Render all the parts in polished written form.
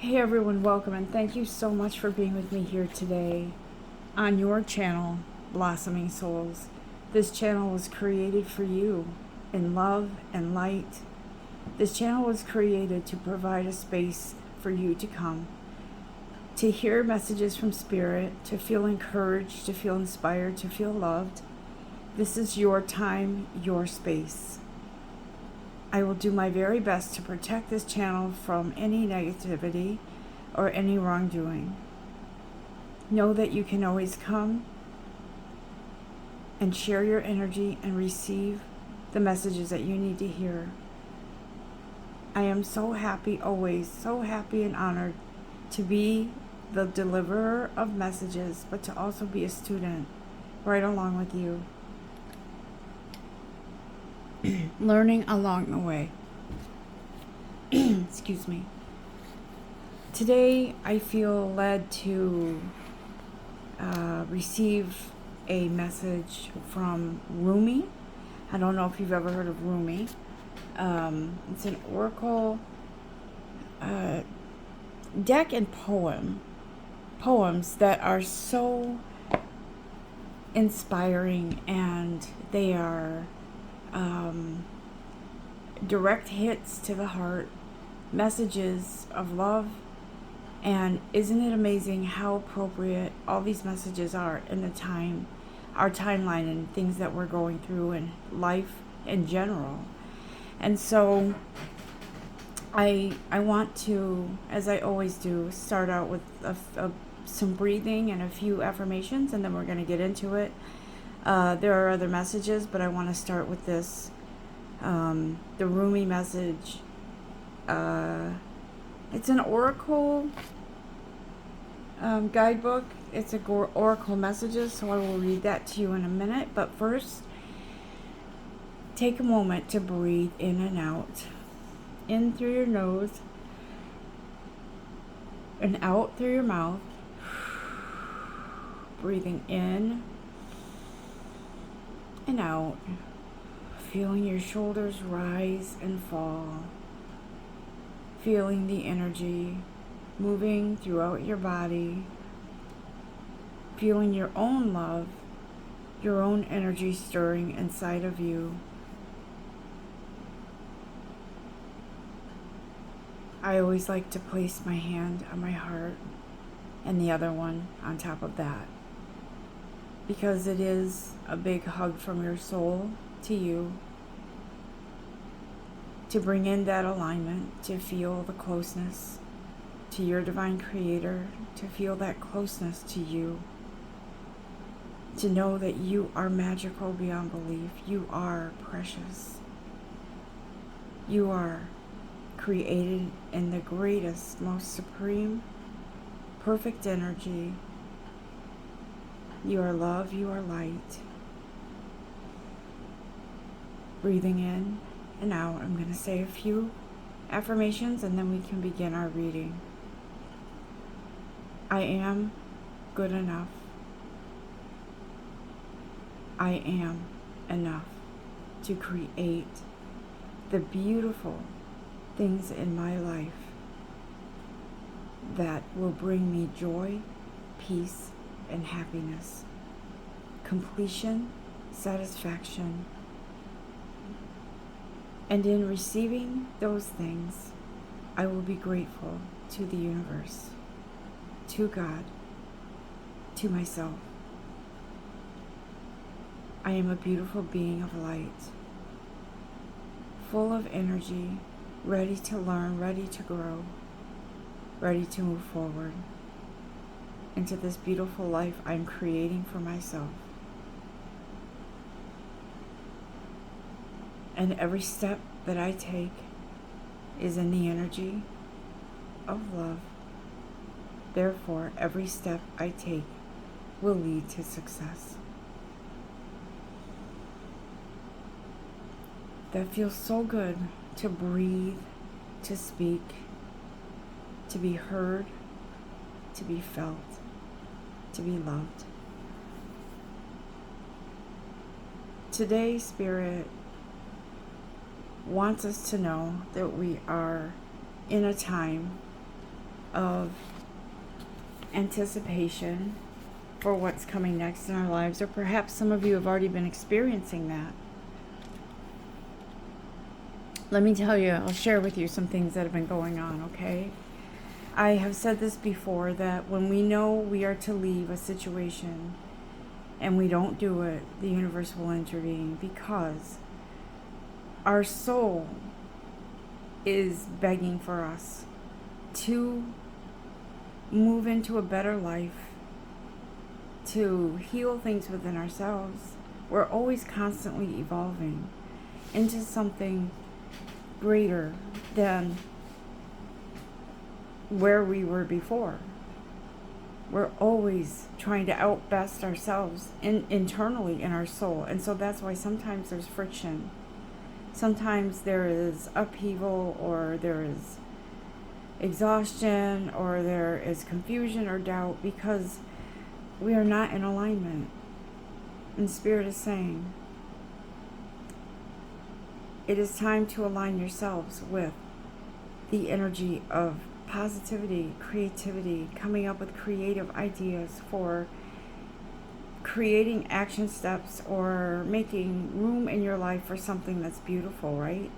Hey everyone, welcome and thank you so much for being with me here today on your channel, Blossoming Souls. This channel was created for you in love and light. This channel was created to provide a space for you to come, to hear messages from Spirit, to feel encouraged, to feel inspired, to feel loved. This is your time, your space. I will do my very best to protect this channel from any negativity or any wrongdoing. Know that you can always come and share your energy and receive the messages that you need to hear. I am so happy, always so happy and honored to be the deliverer of messages, but to also be a student right along with you, learning along the way. Excuse me. Today I feel led to receive a message from Rumi. I don't know if you've ever heard of Rumi. It's an oracle deck and poems that are so inspiring, and they are direct hits to the heart, messages of love. And isn't it amazing how appropriate all these messages are in our timeline and things that we're going through in life in general. And so I want to, as I always do, start out with some breathing and a few affirmations, and then we're going to get into it. There are other messages, but I want to start with this. The Rumi message. It's an oracle guidebook. It's a oracle messages, so I will read that to you in a minute. But first, take a moment to breathe in and out. In through your nose and out through your mouth. Breathing in and out. Feeling your shoulders rise and fall. Feeling the energy moving throughout your body. Feeling your own love, your own energy stirring inside of you. I always like to place my hand on my heart and the other one on top of that, because it is a big hug from your soul to you, to bring in that alignment, to feel the closeness to your divine creator, to feel that closeness to you, to know that you are magical beyond belief. You are precious. You are created in the greatest, most supreme, perfect energy. You are love, you are light. Breathing in and out, I'm going to say a few affirmations and then we can begin our reading. I am good enough. I am enough to create the beautiful things in my life that will bring me joy, peace, and happiness, completion, satisfaction. And in receiving those things, I will be grateful to the universe, to God, to myself. I am a beautiful being of light, full of energy, ready to learn, ready to grow, ready to move forward into this beautiful life I'm creating for myself. And every step that I take is in the energy of love. Therefore, every step I take will lead to success. That feels so good, to breathe, to speak, to be heard, to be felt, to be loved. Today, Spirit wants us to know that we are in a time of anticipation for what's coming next in our lives, or perhaps some of you have already been experiencing that. Let me tell you, I'll share with you some things that have been going on, okay? I have said this before, that when we know we are to leave a situation and we don't do it, the universe will intervene, because our soul is begging for us to move into a better life, to heal things within ourselves. We're always constantly evolving into something greater than where we were before. We're always trying to outbest ourselves internally in our soul. And so that's why sometimes there's friction. Sometimes there is upheaval, or there is exhaustion, or there is confusion or doubt, because we are not in alignment. And Spirit is saying, it is time to align yourselves with the energy of positivity, creativity, coming up with creative ideas for creating action steps or making room in your life for something that's beautiful, right?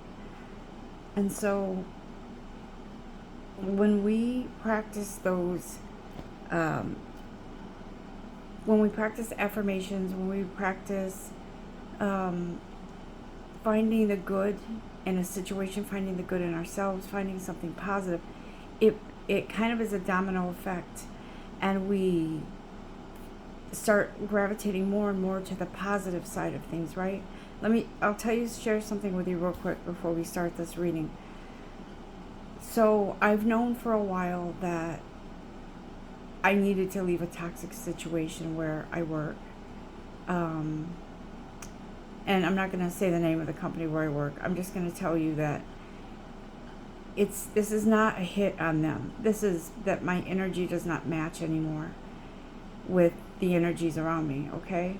And so when we practice those, when we practice affirmations, when we practice finding the good in a situation, finding the good in ourselves, finding something positive, it kind of is a domino effect, and we start gravitating more and more to the positive side of things, right? I'll share something with you real quick before we start this reading. So I've known for a while that I needed to leave a toxic situation where I work. And I'm not going to say the name of the company where I work. I'm just going to tell you that this is not a hit on them. This is that my energy does not match anymore with the energies around me, okay?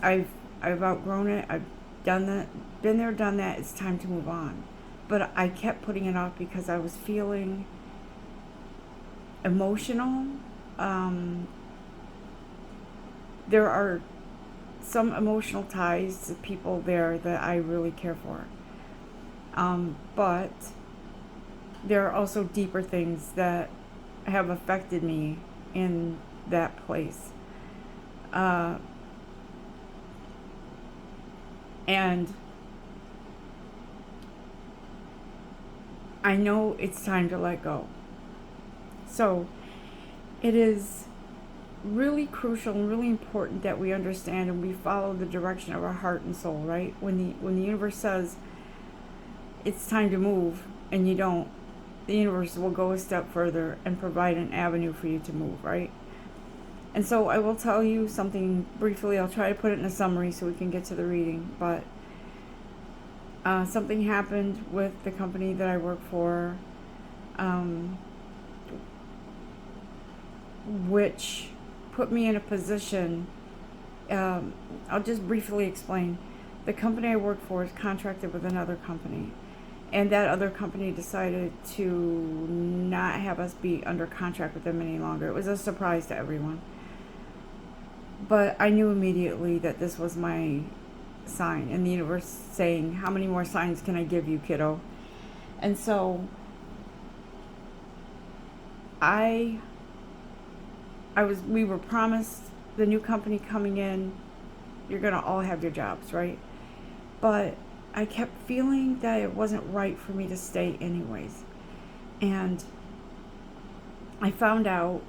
I've outgrown it. I've done that, been there, done that. It's time to move on. But I kept putting it off because I was feeling emotional. There are some emotional ties to people there that I really care for. But there are also deeper things that have affected me in that place. And I know it's time to let go. So it is really crucial and really important that we understand and we follow the direction of our heart and soul, right? When the universe says it's time to move and you don't, the universe will go a step further and provide an avenue for you to move, right? And so I will tell you something briefly. I'll try to put it in a summary so we can get to the reading. But something happened with the company that I work for, which put me in a position. I'll just briefly explain. The company I work for is contracted with another company. And that other company decided to not have us be under contract with them any longer. It was a surprise to everyone. But I knew immediately that this was my sign, and the universe saying, how many more signs can I give you, kiddo? And so we were promised the new company coming in, you're going to all have your jobs, right? But I kept feeling that it wasn't right for me to stay anyways. And I found out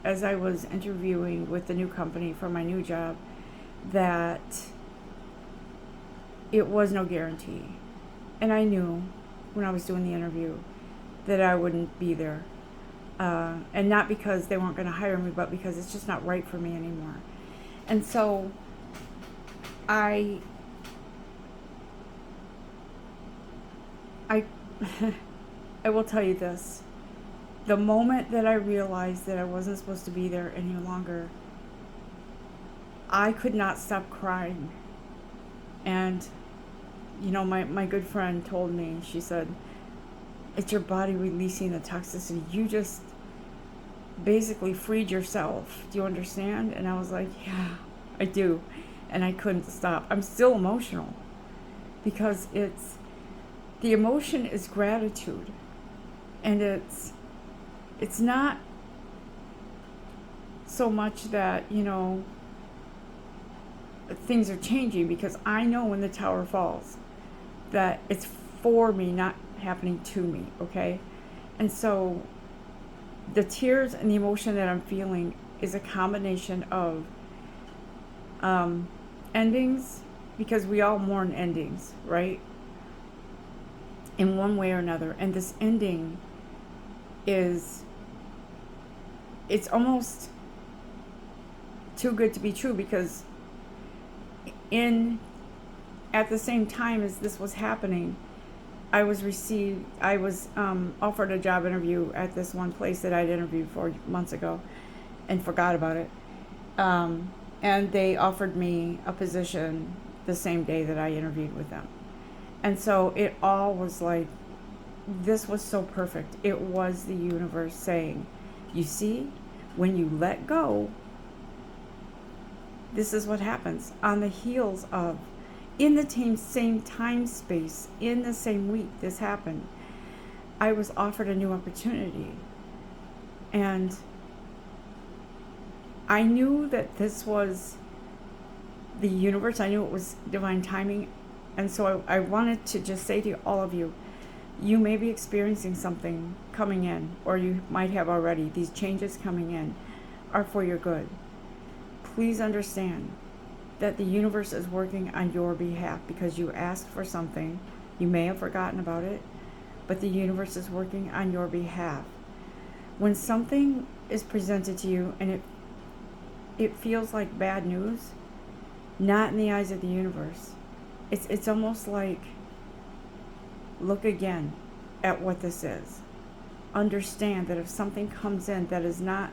as I was interviewing with the new company for my new job that it was no guarantee. And I knew when I was doing the interview that I wouldn't be there. And not because they weren't going to hire me, but because it's just not right for me anymore. And so I will tell you this. The moment that I realized that I wasn't supposed to be there any longer, I could not stop crying. And, my good friend told me, she said, It's your body releasing the toxicity. You just basically freed yourself. Do you understand? And I was like, yeah, I do. And I couldn't stop. I'm still emotional because the emotion is gratitude. And it's not so much that, things are changing, because I know when the tower falls that it's for me, not happening to me, okay? And so the tears and the emotion that I'm feeling is a combination of endings, because we all mourn endings, right? In one way or another. And this ending it's almost too good to be true, because at the same time as this was happening, I was offered a job interview at this one place that I'd interviewed 4 months ago and forgot about it. And they offered me a position the same day that I interviewed with them. And so it all was like, this was so perfect. It was the universe saying, you see, when you let go, this is what happens. On the heels of, in the same time space, in the same week this happened, I was offered a new opportunity. And I knew that this was the universe. I knew it was divine timing. And so I wanted to just say to all of you, you may be experiencing something coming in, or you might have already. These changes coming in are for your good. Please understand that the universe is working on your behalf, because you asked for something. You may have forgotten about it, but the universe is working on your behalf. When something is presented to you and it feels like bad news, not in the eyes of the universe. It's almost like, look again at what this is. Understand that if something comes in that is not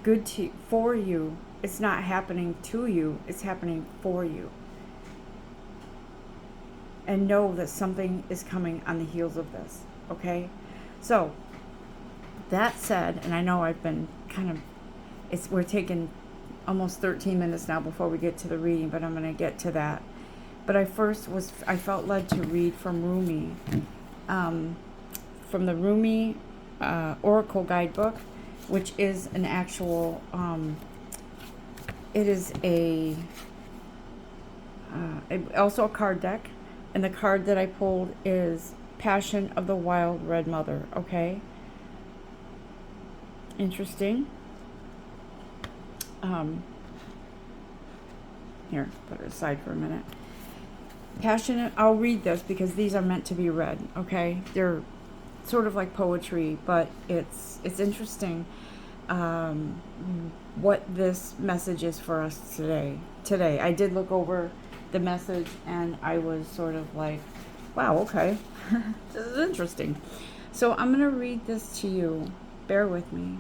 good for you, it's not happening to you, it's happening for you. And know that something is coming on the heels of this, okay? So, that said, and I know I've been we're taking almost 13 minutes now before we get to the reading, but I'm going to get to that. But I felt led to read from Rumi, from the Rumi Oracle Guidebook, which is an actual, it is also a card deck, and the card that I pulled is Passion of the Wild Red Mother, okay? Interesting. Here, put it aside for a minute. Passionate, I'll read this because these are meant to be read, okay? They're sort of like poetry, but it's interesting what this message is for us today. I did look over the message and I was sort of like, wow, okay, this is interesting. So I'm going to read this to you. Bear with me.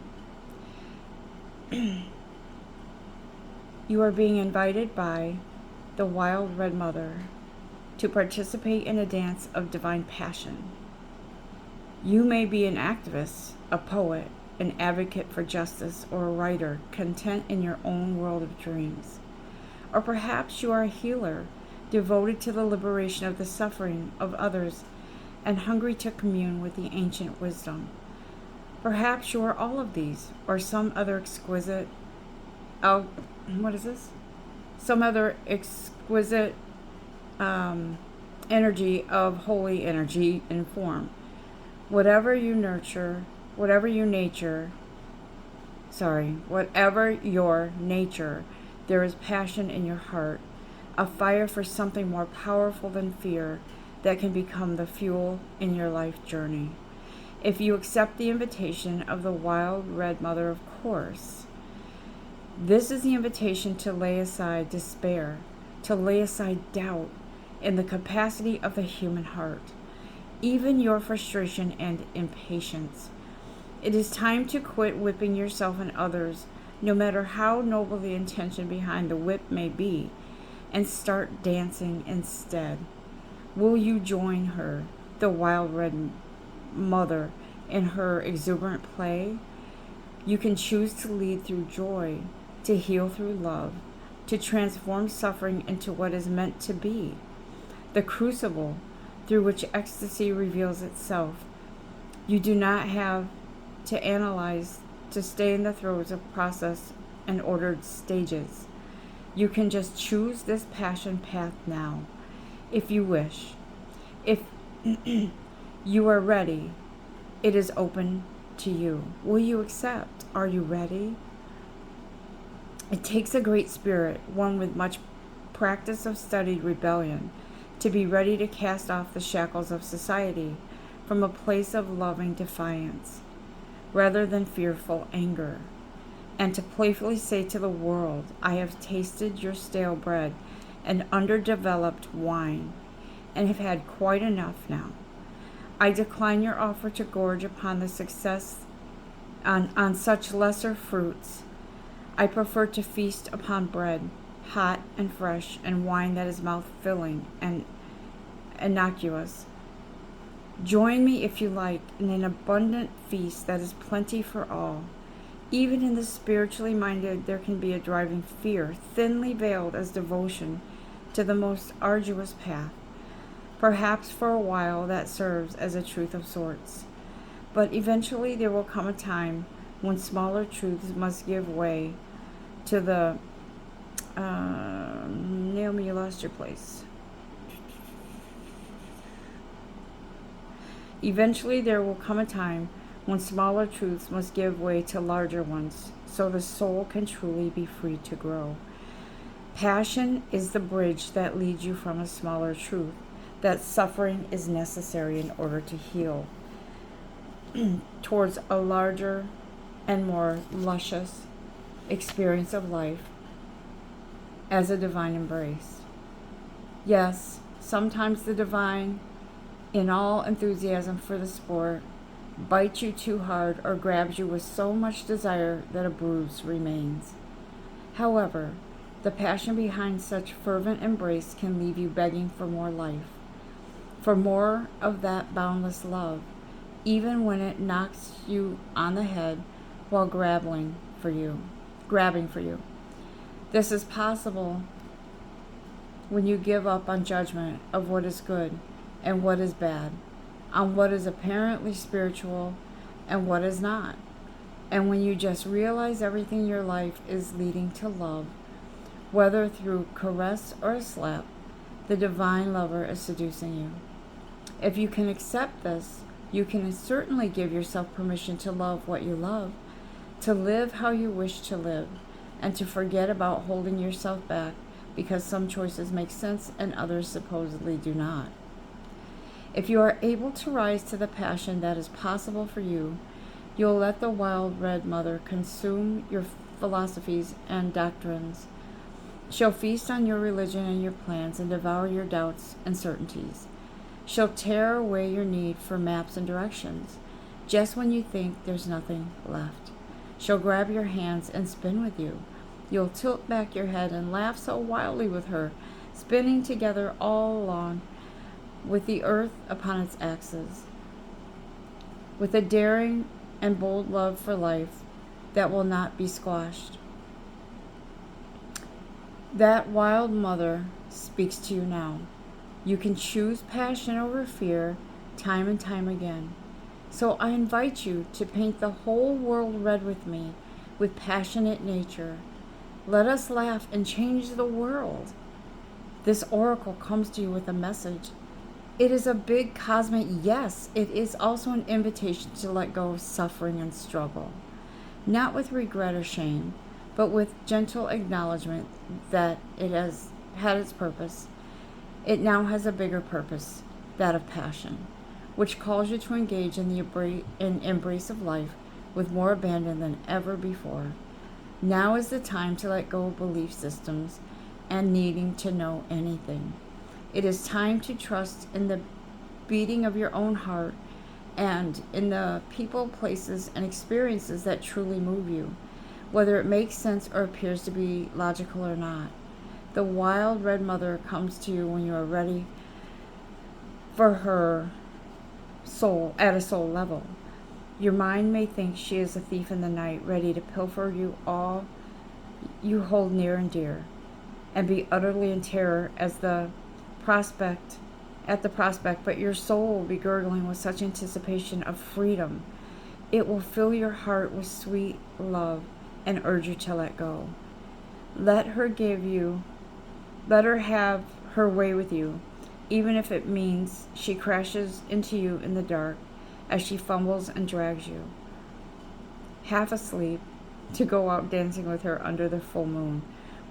You are being invited by the Wild Red Mother to participate in a dance of divine passion. You may be an activist, a poet, an advocate for justice, or a writer content in your own world of dreams. Or perhaps you are a healer, devoted to the liberation of the suffering of others and hungry to commune with the ancient wisdom. Perhaps you are all of these, or some other exquisite some other exquisite energy of holy energy and form. Whatever your nature, there is passion in your heart, a fire for something more powerful than fear that can become the fuel in your life journey. If you accept the invitation of the Wild Red Mother, of course, this is the invitation to lay aside despair, to lay aside doubt in the capacity of the human heart, even your frustration and impatience. It is time to quit whipping yourself and others, no matter how noble the intention behind the whip may be, and start dancing instead. Will you join her, the Wild Red mother in her exuberant play. You can choose to lead through joy, to heal through love, to transform suffering into what is meant to be, the crucible through which ecstasy reveals itself. You do not have to analyze to stay in the throes of process and ordered stages. You can just choose this passion path now, if you wish. If you are ready, it is open to you. Will you accept? Are you ready? It takes a great spirit, one with much practice of studied rebellion, to be ready to cast off the shackles of society from a place of loving defiance, rather than fearful anger, and to playfully say to the world, I have tasted your stale bread and underdeveloped wine, and have had quite enough now. I decline your offer to gorge upon the success on such lesser fruits. I prefer to feast upon bread, hot and fresh, and wine that is mouth-filling and innocuous. Join me, if you like, in an abundant feast that is plenty for all. Even in the spiritually minded, there can be a driving fear, thinly veiled as devotion to the most arduous path. Perhaps for a while that serves as a truth of sorts. But eventually there will come a time when smaller truths must give way to the... Naomi, you lost your place. Eventually there will come a time when smaller truths must give way to larger ones, so the soul can truly be free to grow. Passion is the bridge that leads you from a smaller truth, that suffering is necessary in order to heal, towards a larger and more luscious experience of life as a divine embrace. Yes, sometimes the divine, in all enthusiasm for the sport, bites you too hard or grabs you with so much desire that a bruise remains. However, the passion behind such fervent embrace can leave you begging for more life, for more of that boundless love, even when it knocks you on the head while grabbing for you. This is possible when you give up on judgment of what is good and what is bad, on what is apparently spiritual and what is not, and when you just realize everything in your life is leading to love, whether through caress or a slap, the divine lover is seducing you. If you can accept this, you can certainly give yourself permission to love what you love, to live how you wish to live, and to forget about holding yourself back because some choices make sense and others supposedly do not. If you are able to rise to the passion that is possible for you, you'll let the wild red mother consume your philosophies and doctrines. She'll feast on your religion and your plans and devour your doubts and certainties. She'll tear away your need for maps and directions, just when you think there's nothing left. She'll grab your hands and spin with you. You'll tilt back your head and laugh so wildly with her, spinning together all along with the earth upon its axis, with a daring and bold love for life that will not be squashed. That wild mother speaks to you now. You can choose passion over fear time and time again. So I invite you to paint the whole world red with me, with passionate nature. Let us laugh and change the world. This oracle comes to you with a message. It is a big cosmic yes. It is also an invitation to let go of suffering and struggle, not with regret or shame, but with gentle acknowledgement that it has had its purpose. It now has a bigger purpose, that of passion, which calls you to engage in the embrace of life with more abandon than ever before. Now is the time to let go of belief systems and needing to know anything. It is time to trust in the beating of your own heart and in the people, places, and experiences that truly move you, whether it makes sense or appears to be logical or not. The wild red mother comes to you when you are ready for her at a soul level. Your mind may think she is a thief in the night, ready to pilfer you all you hold near and dear, and be utterly in terror at the prospect, but your soul will be gurgling with such anticipation of freedom. It will fill your heart with sweet love and urge you to let go. Let her have her way with you, even if it means she crashes into you in the dark as she fumbles and drags you, half asleep, to go out dancing with her under the full moon,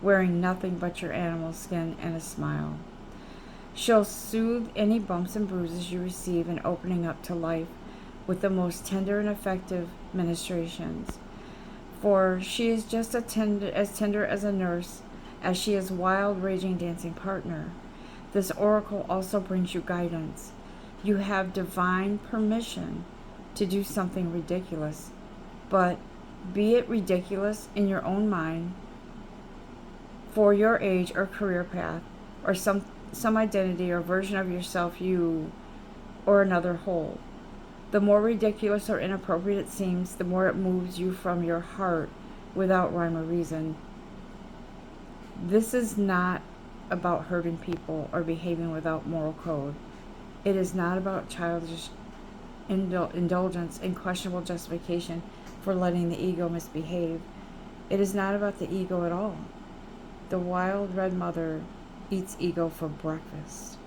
wearing nothing but your animal skin and a smile. She'll soothe any bumps and bruises you receive in opening up to life with the most tender and effective ministrations. For she is just as tender as a nurse, as she is wild, raging, dancing partner. This oracle also brings you guidance. You have divine permission to do something ridiculous, but be it ridiculous in your own mind, for your age or career path, or some identity or version of yourself you or another hold. The more ridiculous or inappropriate it seems, the more it moves you from your heart without rhyme or reason. This is not about hurting people or behaving without moral code. It is not about childish indulgence and questionable justification for letting the ego misbehave. It is not about the ego at all. The wild red mother eats ego for breakfast.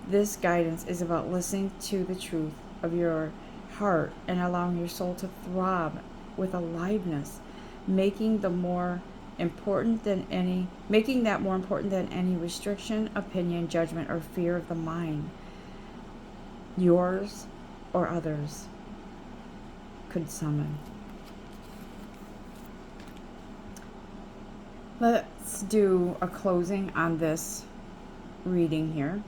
This guidance is about listening to the truth of your heart and allowing your soul to throb with aliveness, making that more important than any restriction, opinion, judgment, or fear of the mind, yours or others, could summon. Let's do a closing on this reading here.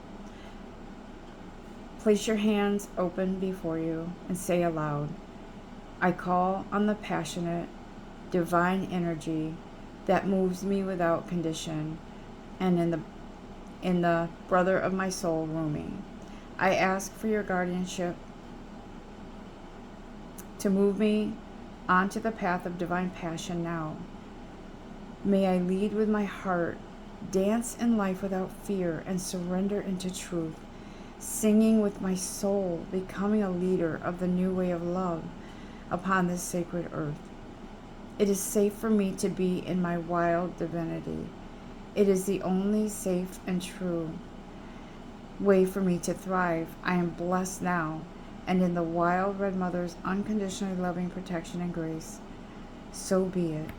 Place your hands open before you and say aloud, I call on the passionate, divine energy that moves me without condition, and in the brother of my soul, Rumi. I ask for your guardianship to move me onto the path of divine passion now. May I lead with my heart, dance in life without fear, and surrender into truth, singing with my soul, becoming a leader of the new way of love upon this sacred earth. It is safe for me to be in my wild divinity. It is the only safe and true way for me to thrive. I am blessed now, and in the wild red mother's unconditionally loving protection and grace. So be it.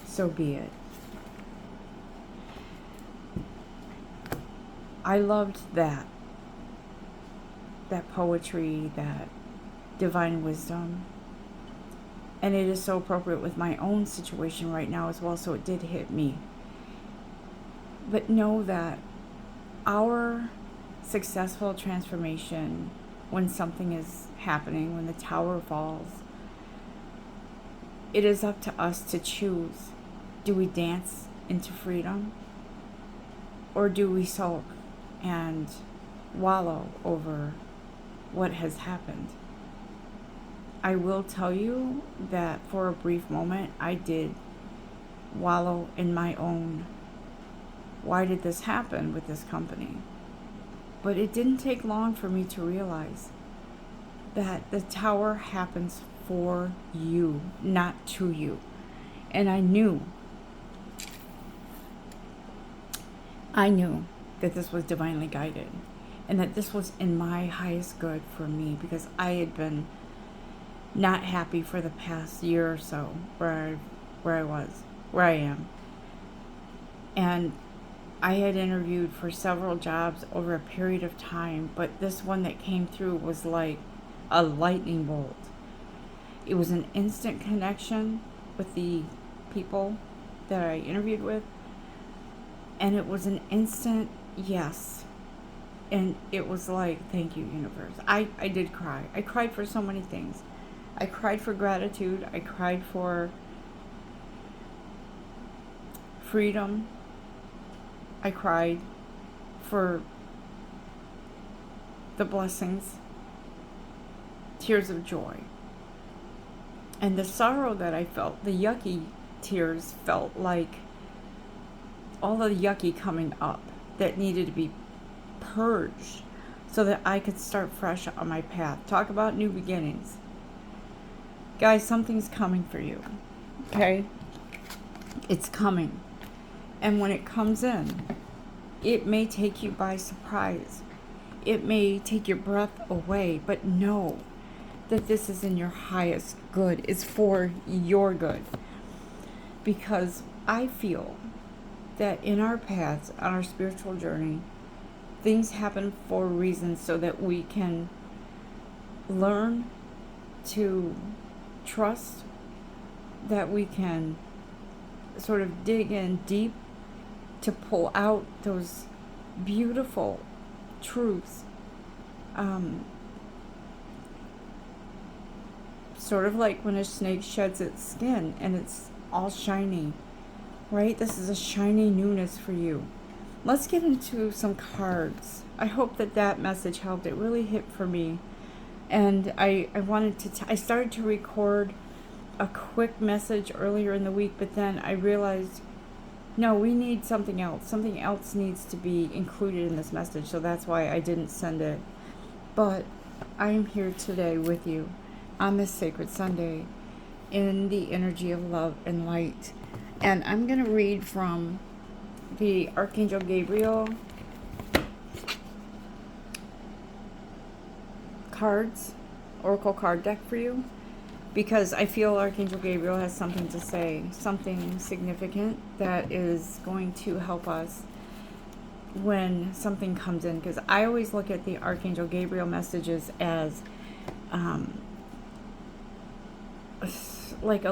So be it. I loved that poetry, that divine wisdom. And it is so appropriate with my own situation right now as well, so it did hit me. But know that our successful transformation, when something is happening, when the tower falls, it is up to us to choose. Do we dance into freedom? Or do we sulk and wallow over what has happened? I will tell you that for a brief moment, I did wallow in my own, why did this happen with this company? But it didn't take long for me to realize that the tower happens for you, not to you. And I knew that this was divinely guided, and that this was in my highest good for me, because I had been not happy for the past year or so where I am. And I had interviewed for several jobs over a period of time, but this one that came through was like a lightning bolt. It was an instant connection with the people that I interviewed with, and it was an instant yes. And it was like, thank you, universe. I did cry. I cried for so many things. I cried for gratitude. I cried for freedom. I cried for the blessings tears of joy. And the sorrow that I felt, the yucky tears, felt like all the yucky coming up that needed to be purged so that I could start fresh on my path. Talk about new beginnings. Guys, something's coming for you. Okay? It's coming. And when it comes in, it may take you by surprise. It may take your breath away, but know that this is in your highest good. It's for your good. Because I feel that in our paths, on our spiritual journey, things happen for a reason so that we can learn to trust, that we can sort of dig in deep to pull out those beautiful truths. Sort of like when a snake sheds its skin and it's all shiny, right? This is a shiny newness for you. Let's get into some cards. I hope that that message helped. It really hit for me. And I wanted to, I started to record a quick message earlier in the week, but then I realized, no, we need something else. Something else needs to be included in this message. So that's why I didn't send it. But I am here today with you on this sacred Sunday in the energy of love and light. And I'm going to read from the Archangel Gabriel cards, Oracle card deck for you, because I feel Archangel Gabriel has something to say, something significant that is going to help us when something comes in. Because I always look at the Archangel Gabriel messages as like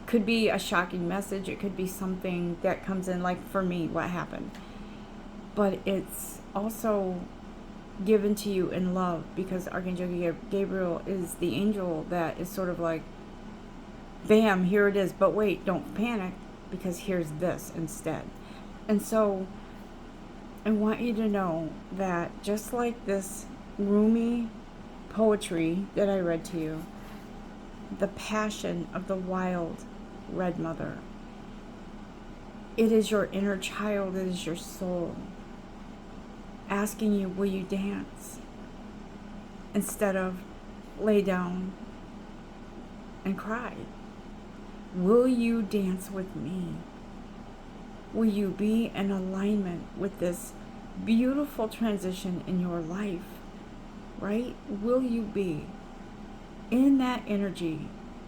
could be a shocking message. It could be something that comes in, like for me, what happened. But it's also given to you in love, because Archangel Gabriel is the angel that is sort of like, bam, here it is. But wait, don't panic, because here's this instead. And so I want you to know that just like this Rumi poetry that I read to you, the passion of the wild red mother, it is your inner child, it is your soul asking you, will you dance? Instead of lay down and cry. Will you dance with me? Will you be in alignment with this beautiful transition in your life? Right? Will you be in that energy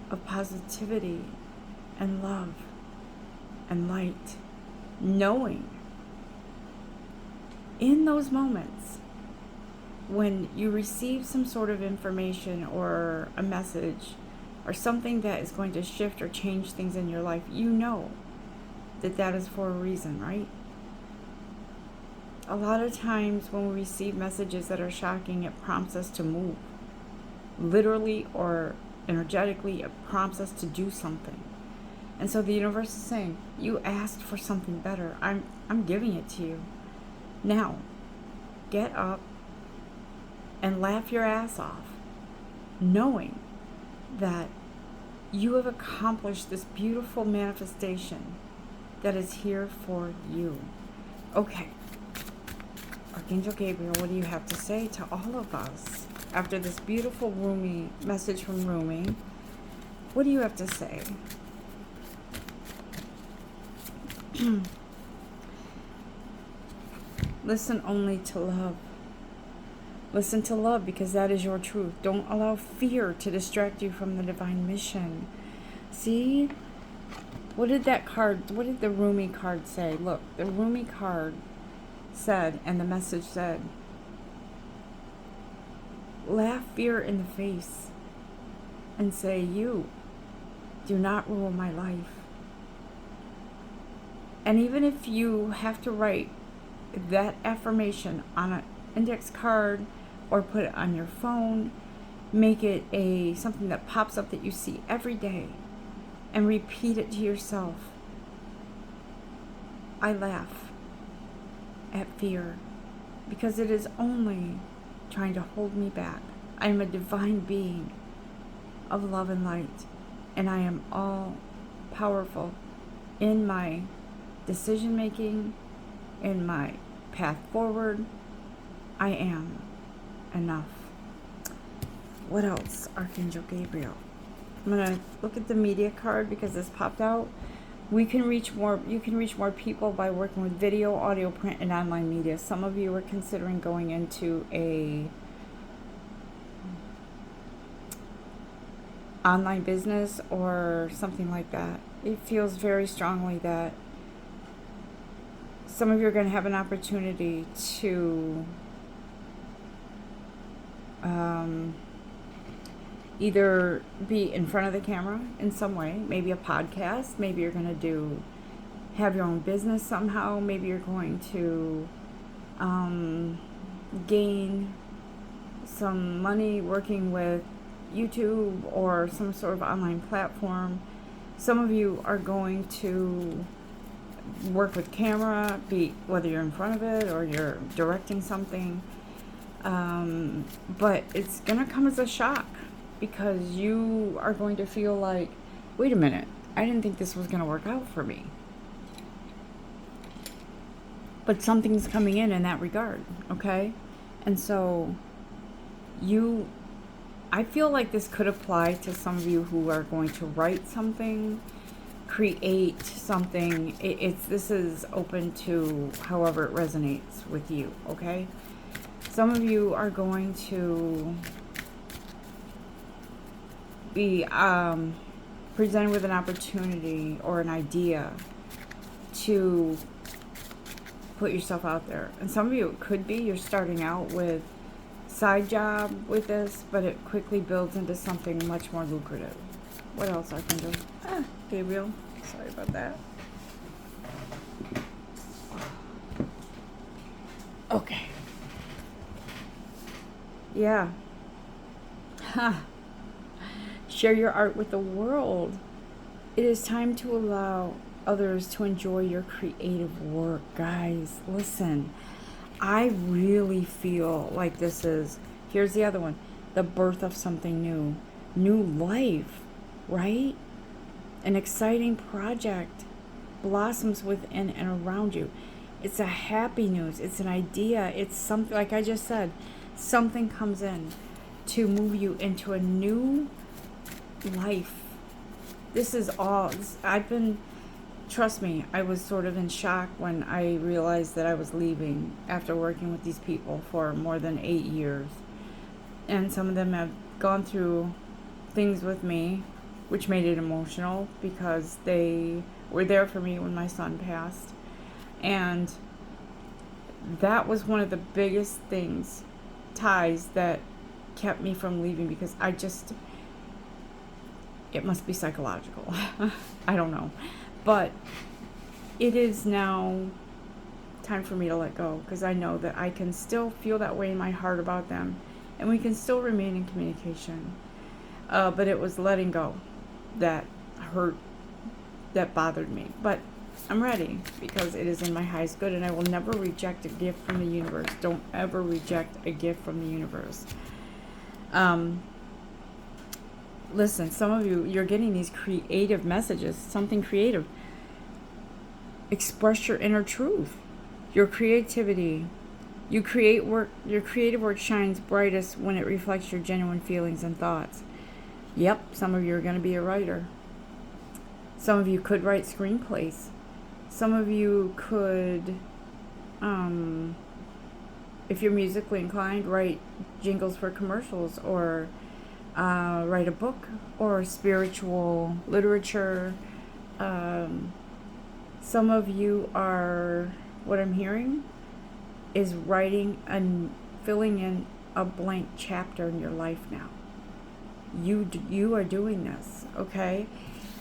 of positivity and love and light, knowing in those moments when you receive some sort of information or a message or something that is going to shift or change things in your life, you know that that is for a reason, right? A lot of times when we receive messages that are shocking, it prompts us to move. Literally or energetically, it prompts us to do something. And so the universe is saying, you asked for something better. I'm giving it to you. Now, get up and laugh your ass off, knowing that you have accomplished this beautiful manifestation that is here for you. Okay. Archangel Gabriel, what do you have to say to all of us after this beautiful Rumi message from Rumi? What do you have to say? Listen only to love. Listen to love, because that is your truth. Don't allow fear to distract you from the divine mission. See? What did the Rumi card say? Look, the Rumi card said, and the message said, laugh fear in the face and say, you do not rule my life. And even if you have to write that affirmation on an index card or put it on your phone, make it something that pops up that you see every day, and repeat it to yourself. I laugh at fear, because it is only trying to hold me back. I am a divine being of love and light, and I am all powerful in my decision making, in my path forward. I am enough. What else, Archangel Gabriel? I'm going to look at the media card because this popped out. You can reach more people by working with video, audio, print, and online media. Some of you are considering going into a online business or something like that. It feels very strongly that some of you are going to have an opportunity to either be in front of the camera in some way, maybe a podcast, maybe you're going to have your own business somehow, maybe you're going to gain some money working with YouTube or some sort of online platform. Some of you are going to work with camera, whether you're in front of it or you're directing something. But it's going to come as a shock because you are going to feel like, wait a minute, I didn't think this was going to work out for me. But something's coming in that regard, okay? And so I feel like this could apply to some of you who are going to write something, create something. This is open to however it resonates with you, okay? Some of you are going to be presented with an opportunity or an idea to put yourself out there. And some of you, it could be you're starting out with side job with this, but it quickly builds into something much more lucrative. What else I can do? Gabriel, sorry about that. Okay. Yeah. Share your art with the world. It is time to allow others to enjoy your creative work. Guys, listen. I really feel like this is, here's the other one, the birth of something new. New life, right? An exciting project blossoms within and around you. It's a happy news. It's an idea. It's something, like I just said, something comes in to move you into a new life. This is all, trust me, I was sort of in shock when I realized that I was leaving after working with these people for more than 8 years. And some of them have gone through things with me, which made it emotional because they were there for me when my son passed. And that was one of the biggest ties that kept me from leaving, because it must be psychological. I don't know. But it is now time for me to let go, because I know that I can still feel that way in my heart about them, and we can still remain in communication. But it was letting go that hurt, that bothered me. But I'm ready, because it is in my highest good, and I will never reject a gift from the universe. Don't ever reject a gift from the universe. Listen, some of you, you're getting these creative messages, something creative. Express your inner truth, your creativity. Your creative work shines brightest when it reflects your genuine feelings and thoughts. Yep, some of you are going to be a writer. Some of you could write screenplays. Some of you could, if you're musically inclined, write jingles for commercials, or write a book, or spiritual literature. Some of you are, what I'm hearing is writing and filling in a blank chapter in your life now. You are doing this, okay?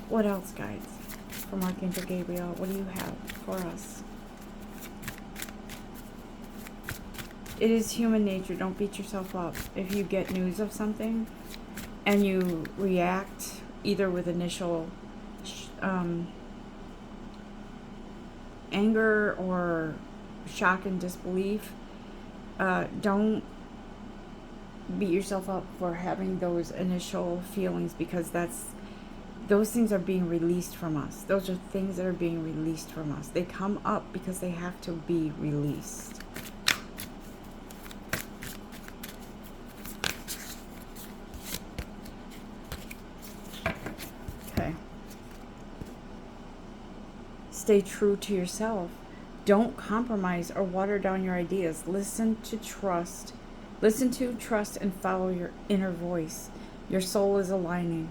What else, guys? From Archangel Gabriel, what do you have for us? It is human nature. Don't beat yourself up. If you get news of something and you react either with initial anger or shock and disbelief, don't beat yourself up for having those initial feelings, because those things are being released from us. Those are things that are being released from us. They come up because they have to be released. Okay. Stay true to yourself. Don't compromise or water down your ideas. Listen to, trust, and follow your inner voice. Your soul is aligning.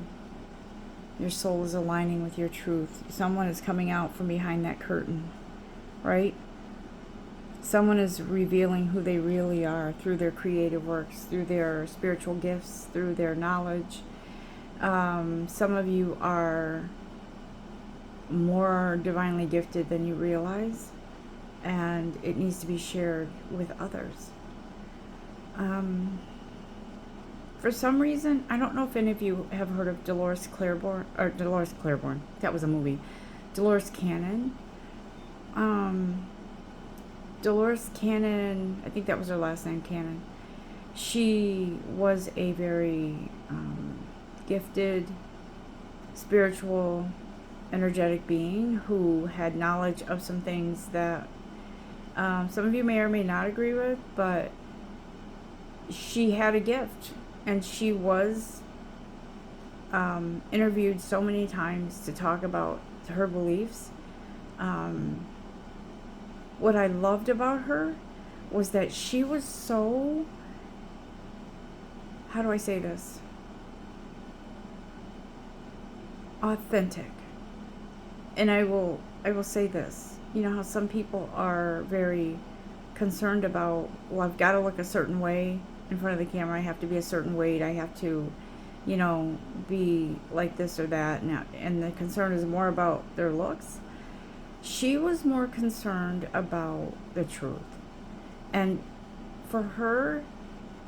Your soul is aligning with your truth. Someone is coming out from behind that curtain, right? Someone is revealing who they really are through their creative works, through their spiritual gifts, through their knowledge. Some of you are more divinely gifted than you realize, and it needs to be shared with others. For some reason, I don't know if any of you have heard of Dolores Claiborne, that was a movie. Dolores Cannon. Dolores Cannon, I think that was her last name, Cannon. She was a very gifted, spiritual, energetic being who had knowledge of some things that some of you may or may not agree with, but she had a gift, and she was interviewed so many times to talk about her beliefs. What I loved about her was that she was so, how do I say this? Authentic. And I will say this. You know how some people are very concerned about, well, I've got to look a certain way in front of the camera. I have to be a certain weight. I have to, be like this or that. And the concern is more about their looks. She was more concerned about the truth. And for her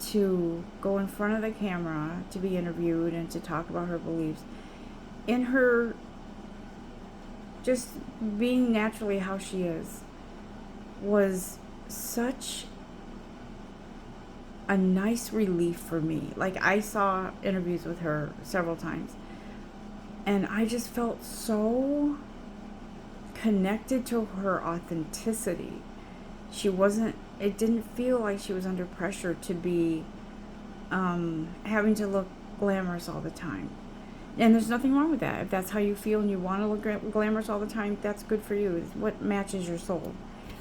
to go in front of the camera, to be interviewed and to talk about her beliefs, in her just being naturally how she is, was such a nice relief for me. Like, I saw interviews with her several times, and I just felt so connected to her authenticity. It didn't feel like she was under pressure to be having to look glamorous all the time. And there's nothing wrong with that. If that's how you feel and you want to look glamorous all the time, that's good for you. It's what matches your soul.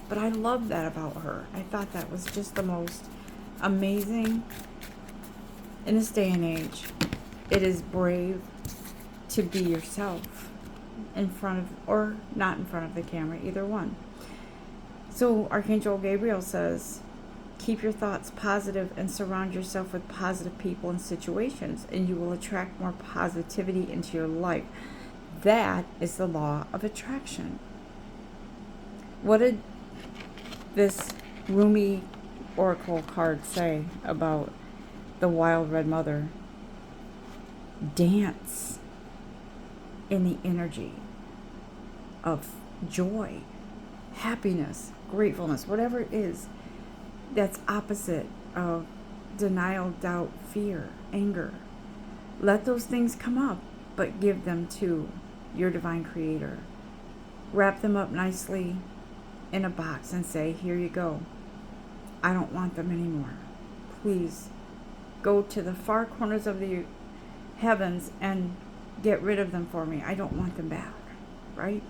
But I love that about her. I thought that was just the most amazing. In this day and age, it is brave to be yourself in front of, or not in front of the camera, either one. So Archangel Gabriel says, keep your thoughts positive and surround yourself with positive people and situations, and you will attract more positivity into your life. That is the law of attraction. What did this Rumi oracle card say about the wild red mother? Dance in the energy of joy, happiness, gratefulness, whatever it is that's opposite of denial, doubt, fear, anger. Let those things come up, but give them to your divine creator. Wrap them up nicely in a box and say, here you go. I don't want them anymore. Please go to the far corners of the heavens and get rid of them for me. I don't want them back, right?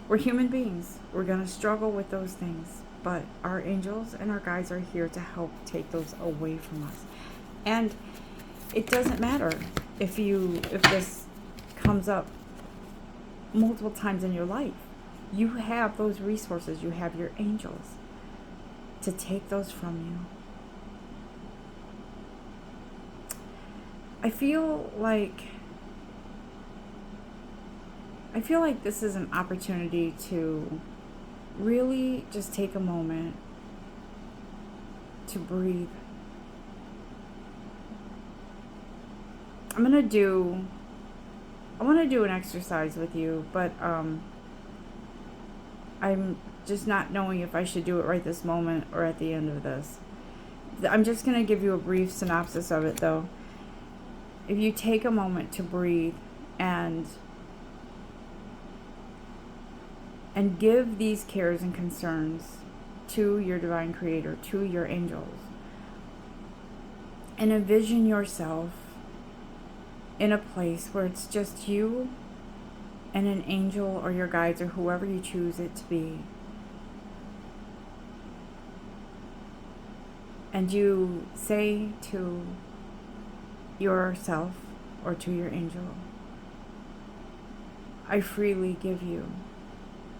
We're human beings. We're going to struggle with those things, but our angels and our guides are here to help take those away from us. And it doesn't matter if this comes up multiple times in your life. You have those resources. You have your angels to take those from you. I feel like this is an opportunity to really just take a moment to breathe. I want to do an exercise with you, but I'm just not knowing if I should do it right this moment or at the end of this. I'm just going to give you a brief synopsis of it, though. If you take a moment to breathe and give these cares and concerns to your divine creator, to your angels, and envision yourself in a place where it's just you and an angel or your guides or whoever you choose it to be. And you say to yourself or to your angel, I freely give you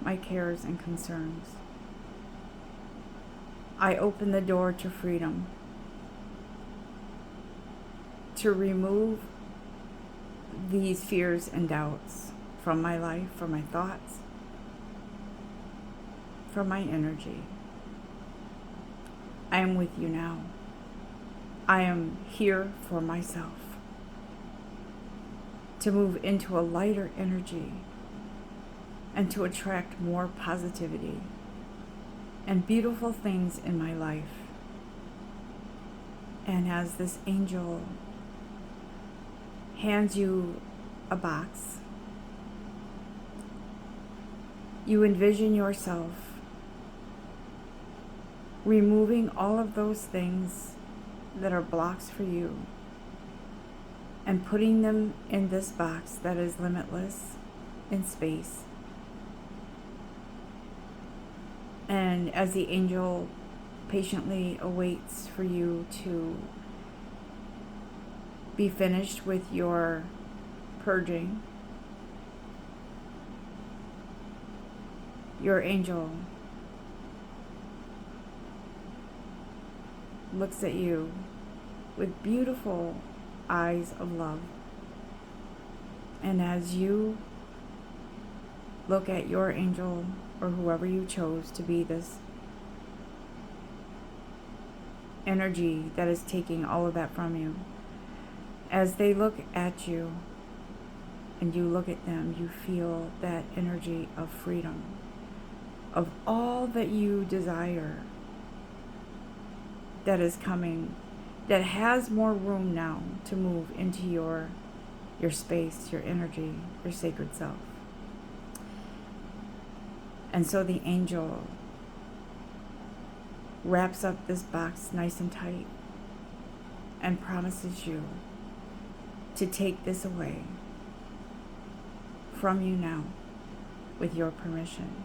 my cares and concerns. I open the door to freedom, to remove these fears and doubts from my life, from my thoughts, from my energy. I am with you now. I am here for myself, to move into a lighter energy and to attract more positivity and beautiful things in my life. And as this angel hands you a box, you envision yourself removing all of those things that are blocks for you and putting them in this box that is limitless in space. And as the angel patiently awaits for you to be finished with your purging, your angel looks at you with beautiful eyes of love. And as you look at your angel or whoever you chose to be this energy that is taking all of that from you, as they look at you and you look at them, you feel that energy of freedom, of all that you desire that is coming, that has more room now to move into your space, your energy, your sacred self. And so the angel wraps up this box nice and tight and promises you to take this away from you now with your permission.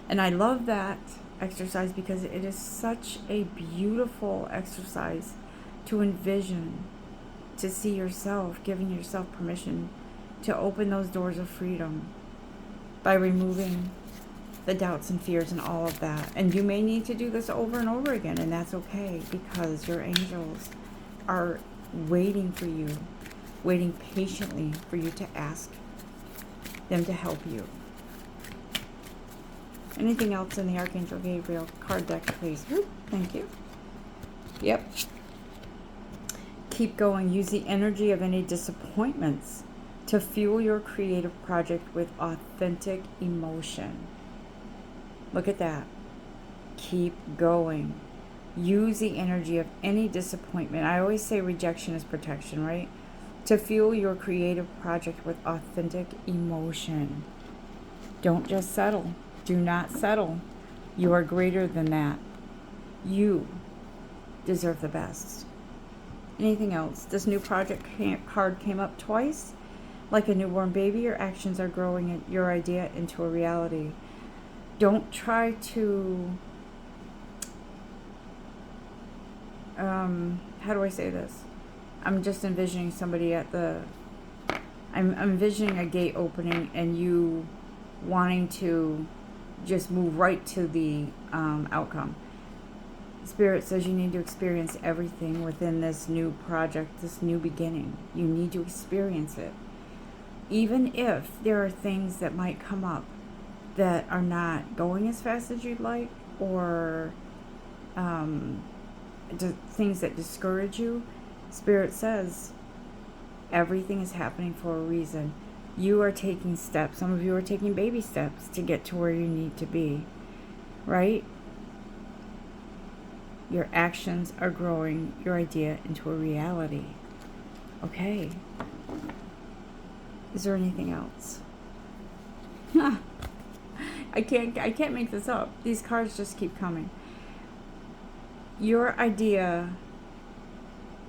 And I love that exercise because it is such a beautiful exercise to envision, to see yourself giving yourself permission to open those doors of freedom by removing the doubts and fears and all of that. And you may need to do this over and over again, and that's okay, because your angels are waiting for you, waiting patiently for you to ask them to help you. Anything else in the Archangel Gabriel card deck, please? Whoop, thank you. Yep. Keep going. Use the energy of any disappointments to fuel your creative project with authentic emotion. Look at that. Keep going. Use the energy of any disappointment. I always say rejection is protection, right? To fuel your creative project with authentic emotion. Don't just settle. Do not settle. You are greater than that. You deserve the best. Anything else? This new project card came up twice. Like a newborn baby, your actions are growing your idea into a reality. Don't try to, how do I say this? I'm just envisioning somebody I'm envisioning a gate opening and you wanting to just move right to the outcome. Spirit says you need to experience everything within this new project, this new beginning. You need to experience it. Even if there are things that might come up that are not going as fast as you'd like, or things that discourage you, Spirit says everything is happening for a reason. You are taking steps. Some of you are taking baby steps to get to where you need to be, right? Your actions are growing your idea into a reality. Okay. Is there anything else? I can't make this up. These cards just keep coming. Your idea,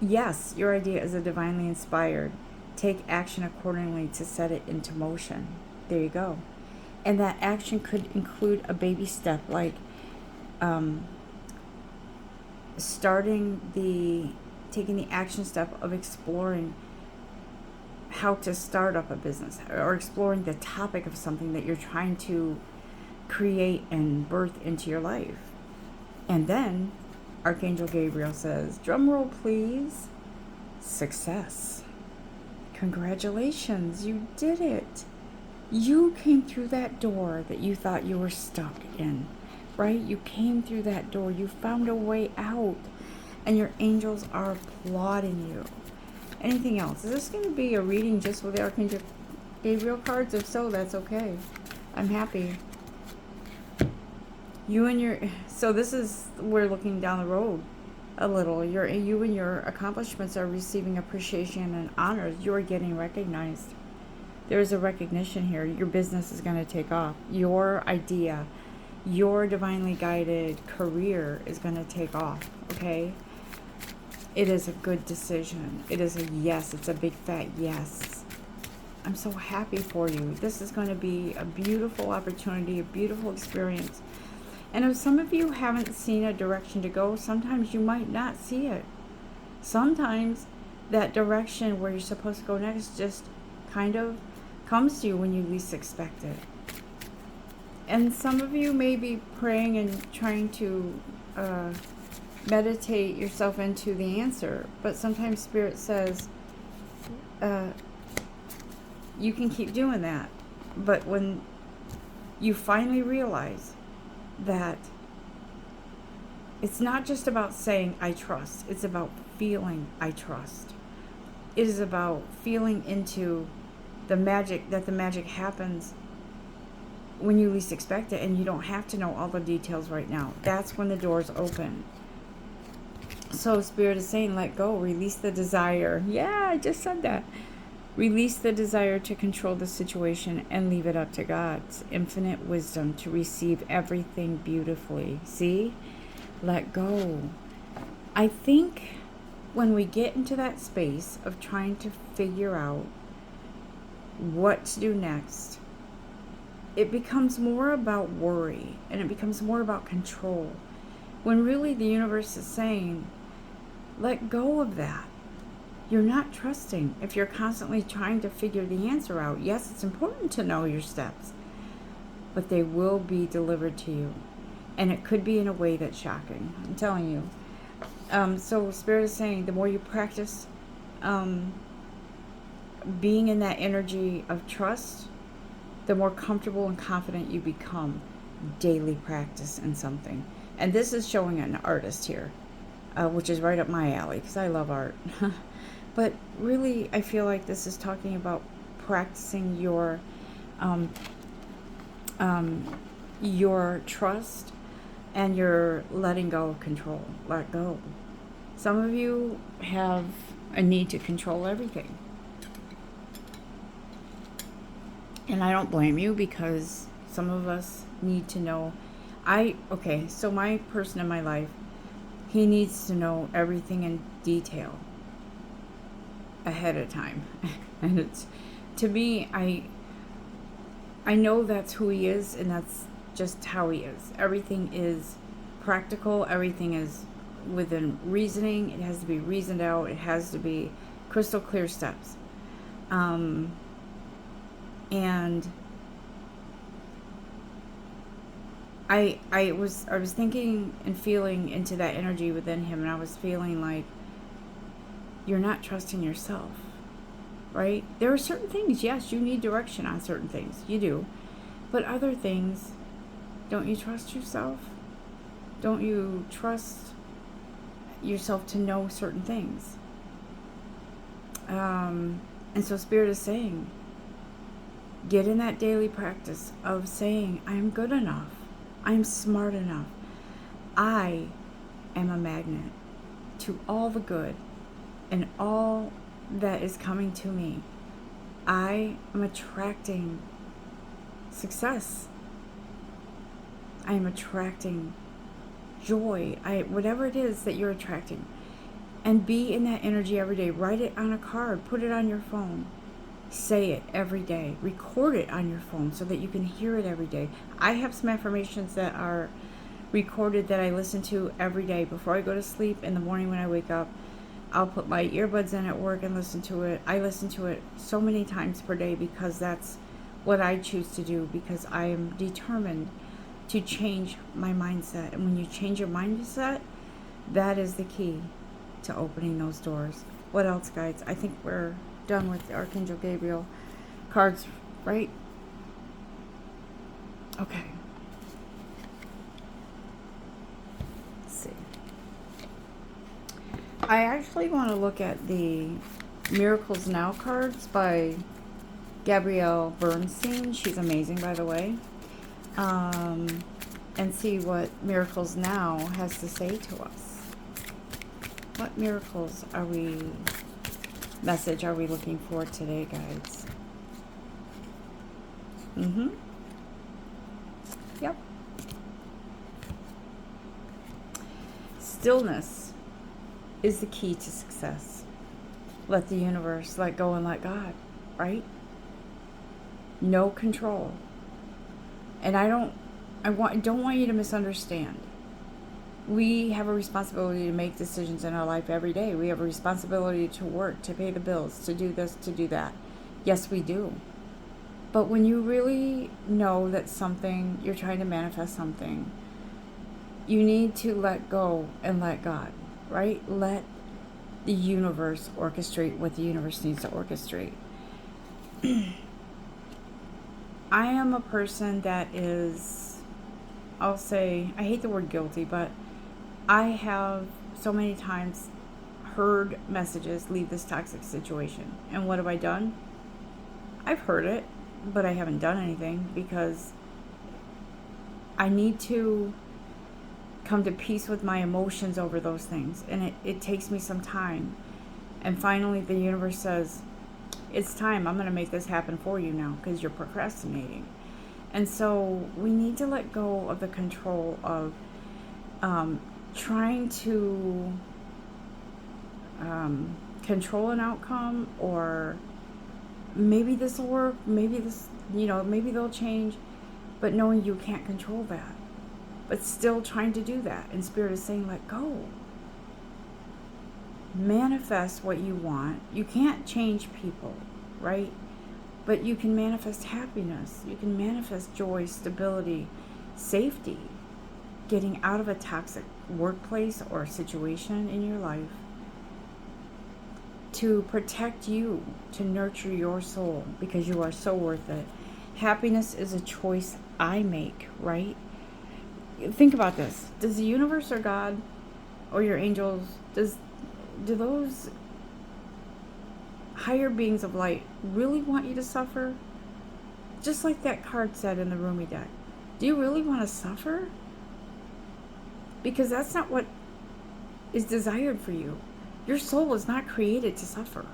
yes, your idea is a divinely inspired. Take action accordingly to set it into motion. There you go. And that action could include a baby step, like taking the action step of exploring how to start up a business, or exploring the topic of something that you're trying to create and birth into your life. And then Archangel Gabriel says, drum roll please, success. Congratulations, you did it. You came through that door that you thought you were stuck in, right? You came through that door. You found a way out, and your angels are applauding you. Anything else? Is this going to be a reading just with the Archangel Gabriel cards? If so, that's okay. I'm happy. So this is, we're looking down the road a little. You and your accomplishments are receiving appreciation and honors. You are getting recognized. There is a recognition here. Your business is going to take off. Your idea, your divinely guided career is going to take off, okay? It is a good decision. It is a yes. It's a big fat yes. I'm so happy for you. This is going to be a beautiful opportunity, a beautiful experience. And if some of you haven't seen a direction to go, sometimes you might not see it. Sometimes that direction where you're supposed to go next just kind of comes to you when you least expect it. And some of you may be praying and trying to meditate yourself into the answer, but sometimes Spirit says you can keep doing that. But when you finally realize that it's not just about saying I trust, it's about feeling I trust. It is about feeling into the magic, that the magic happens when you least expect it, and you don't have to know all the details right now. That's when the doors open. So Spirit is saying, let go, release the desire. Yeah, I just said that. Release the desire to control the situation and leave it up to God's infinite wisdom to receive everything beautifully. See? Let go. I think when we get into that space of trying to figure out what to do next, it becomes more about worry, and it becomes more about control, when really the universe is saying, let go of that. You're not trusting if you're constantly trying to figure the answer out. Yes, it's important to know your steps, but they will be delivered to you. And it could be in a way that's shocking. I'm telling you. So Spirit is saying, the more you practice being in that energy of trust, the more comfortable and confident you become. Daily practice in something. And this is showing an artist here, which is right up my alley because I love art. But really, I feel like this is talking about practicing your trust and your letting go of control. Let go. Some of you have a need to control everything. And I don't blame you, because some of us need to know. So my person in my life, he needs to know everything in detail ahead of time. And it's, to me, I know that's who he is, and that's just how he is. Everything is practical. Everything is within reasoning. It has to be reasoned out. It has to be crystal clear steps. And I was thinking and feeling into that energy within him, and I was feeling like, you're not trusting yourself, right? There are certain things, yes, you need direction on certain things, you do. But other things, don't you trust yourself? Don't you trust yourself to know certain things? And so Spirit is saying, get in that daily practice of saying, I'm good enough. I'm smart enough. I am a magnet to all the good and all that is coming to me. I am attracting success. I am attracting joy. Whatever it is that you're attracting. And be in that energy every day. Write it on a card. Put it on your phone. Say it every day. Record it on your phone so that you can hear it every day. I have some affirmations that are recorded that I listen to every day before I go to sleep. In the morning when I wake up, I'll put my earbuds in at work and listen to it. I listen to it so many times per day because that's what I choose to do, because I am determined to change my mindset. And when you change your mindset, that is the key to opening those doors. What else, guys? I think we're done with the Archangel Gabriel cards, right? Okay. Let's see. I actually want to look at the Miracles Now cards by Gabrielle Bernstein. She's amazing, by the way. And see what Miracles Now has to say to us. What message are we looking for today, guys? Yep. Stillness is the key to success. Let the universe, let go and let God, right? No control. And I don't want you to misunderstand. We have a responsibility to make decisions in our life every day. We have a responsibility to work, to pay the bills, to do this, to do that. Yes, we do. But when you really know that you're trying to manifest something, you need to let go and let God, right? Let the universe orchestrate what the universe needs to orchestrate. I am a person that is, I'll say, I hate the word guilty, but I have so many times heard messages, leave this toxic situation. And what have I done? I've heard it, but I haven't done anything because I need to come to peace with my emotions over those things. And it takes me some time. And finally the universe says, it's time. I'm going to make this happen for you now because you're procrastinating. And so we need to let go of the control of trying to control an outcome, or maybe this will work, maybe maybe they'll change, but knowing you can't control that, but still trying to do that. And Spirit is saying, let go. Manifest what you want. You can't change people, right? But you can manifest happiness. You can manifest joy, stability, safety, getting out of a toxic workplace or situation in your life, to protect you, to nurture your soul, because you are so worth it. Happiness is a choice I make, right? Think about this. Does the universe or God or your angels, do those higher beings of light really want you to suffer? Just like that card said in the Rumi deck. Do you really want to suffer? Because that's not what is desired for you. Your soul was not created to suffer.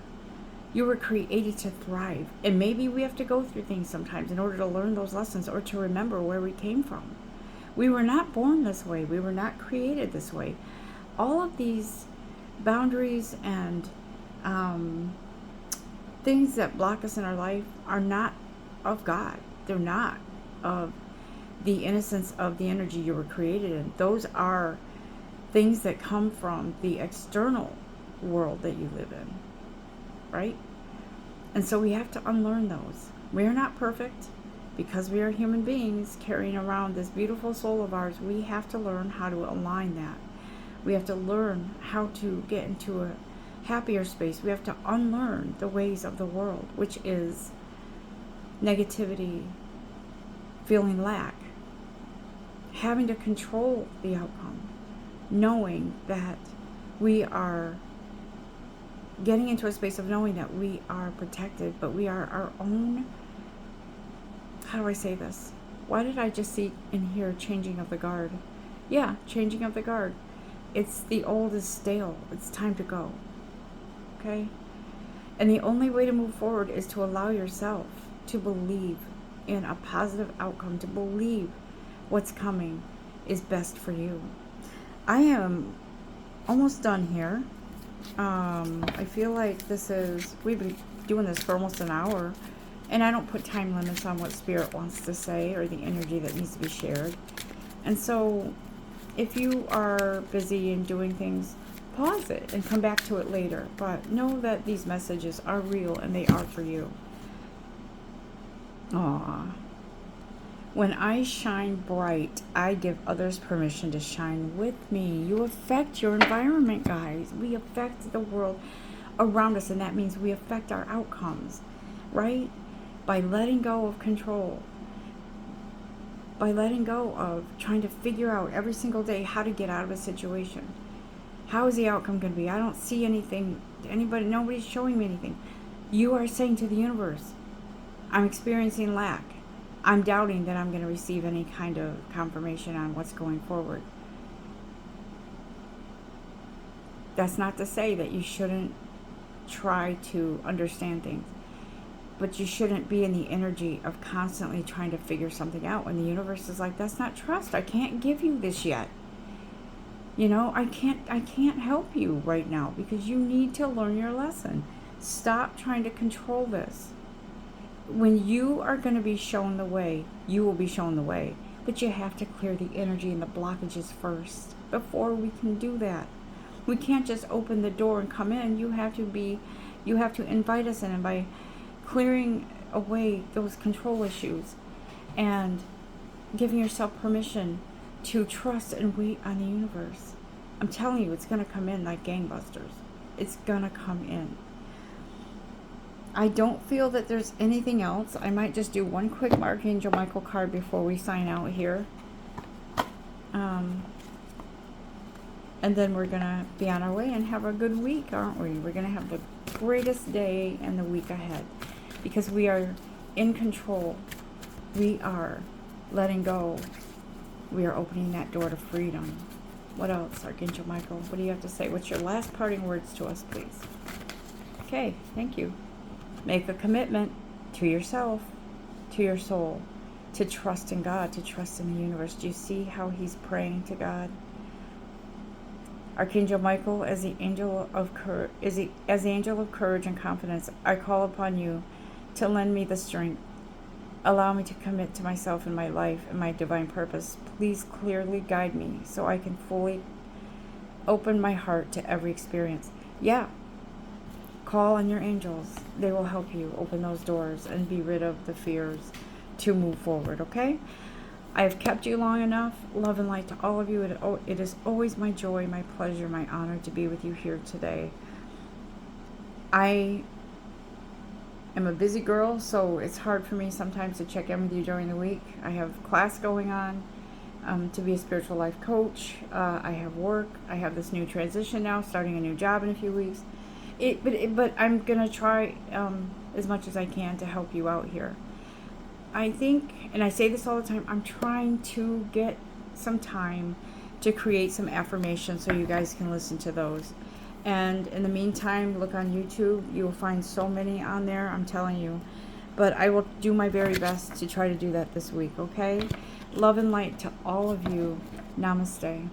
You were created to thrive. And maybe we have to go through things sometimes in order to learn those lessons or to remember where we came from. We were not born this way. We were not created this way. All of these boundaries and things that block us in our life are not of God. They're not of the innocence of the energy you were created in. Those are things that come from the external world that you live in, right? And so we have to unlearn those. We are not perfect. Because we are human beings carrying around this beautiful soul of ours, we have to learn how to align that. We have to learn how to get into a happier space. We have to unlearn the ways of the world, which is negativity, feeling lack, having to control the outcome, knowing that we are getting into a space of knowing that we are protected, but we are our own. How do I say this? Why did I just see in here changing of the guard? Yeah, changing of the guard. It's the old is stale. It's time to go. Okay? And the only way to move forward is to allow yourself to believe in a positive outcome, to believe what's coming is best for you. I am almost done here. I feel like we've been doing this for almost an hour, and I don't put time limits on what Spirit wants to say or the energy that needs to be shared. And so if you are busy and doing things, pause it and come back to it later. But know that these messages are real and they are for you. Aww. When I shine bright, I give others permission to shine with me. You affect your environment, guys. We affect the world around us, and that means we affect our outcomes, right? By letting go of control. By letting go of trying to figure out every single day how to get out of a situation. How is the outcome going to be? I don't see anything. Nobody's showing me anything. You are saying to the universe, I'm experiencing lack. I'm doubting that I'm going to receive any kind of confirmation on what's going forward. That's not to say that you shouldn't try to understand things. But you shouldn't be in the energy of constantly trying to figure something out when the universe is like, that's not trust. I can't give you this yet. You know, I can't help you right now because you need to learn your lesson. Stop trying to control this. When you are going to be shown the way, you will be shown the way. But you have to clear the energy and the blockages first before we can do that. We can't just open the door and come in. You have to invite us in, and by clearing away those control issues and giving yourself permission to trust and wait on the universe. I'm telling you, it's going to come in like gangbusters. It's going to come in. I don't feel that there's anything else. I might just do one quick Archangel Michael card before we sign out here. And then we're going to be on our way and have a good week, aren't we? We're going to have the greatest day and the week ahead. Because we are in control. We are letting go. We are opening that door to freedom. What else, Archangel Michael? What do you have to say? What's your last parting words to us, please? Okay, thank you. Make a commitment to yourself, to your soul, to trust in God, to trust in the universe. Do you see how he's praying to God? Archangel Michael, as the angel of courage and confidence, I call upon you to lend me the strength. Allow me to commit to myself and my life and my divine purpose. Please clearly guide me so I can fully open my heart to every experience. Yeah. Call on your angels. They will help you open those doors and be rid of the fears to move forward, okay? I have kept you long enough. Love and light to all of you. It is always my joy, my pleasure, my honor to be with you here today. I am a busy girl, so it's hard for me sometimes to check in with you during the week. I have class going on to be a spiritual life coach. I have work. I have this new transition now, starting a new job in a few weeks. But I'm going to try as much as I can to help you out here. I think, and I say this all the time, I'm trying to get some time to create some affirmations so you guys can listen to those. And in the meantime, look on YouTube. You'll find so many on there, I'm telling you. But I will do my very best to try to do that this week, okay? Love and light to all of you. Namaste.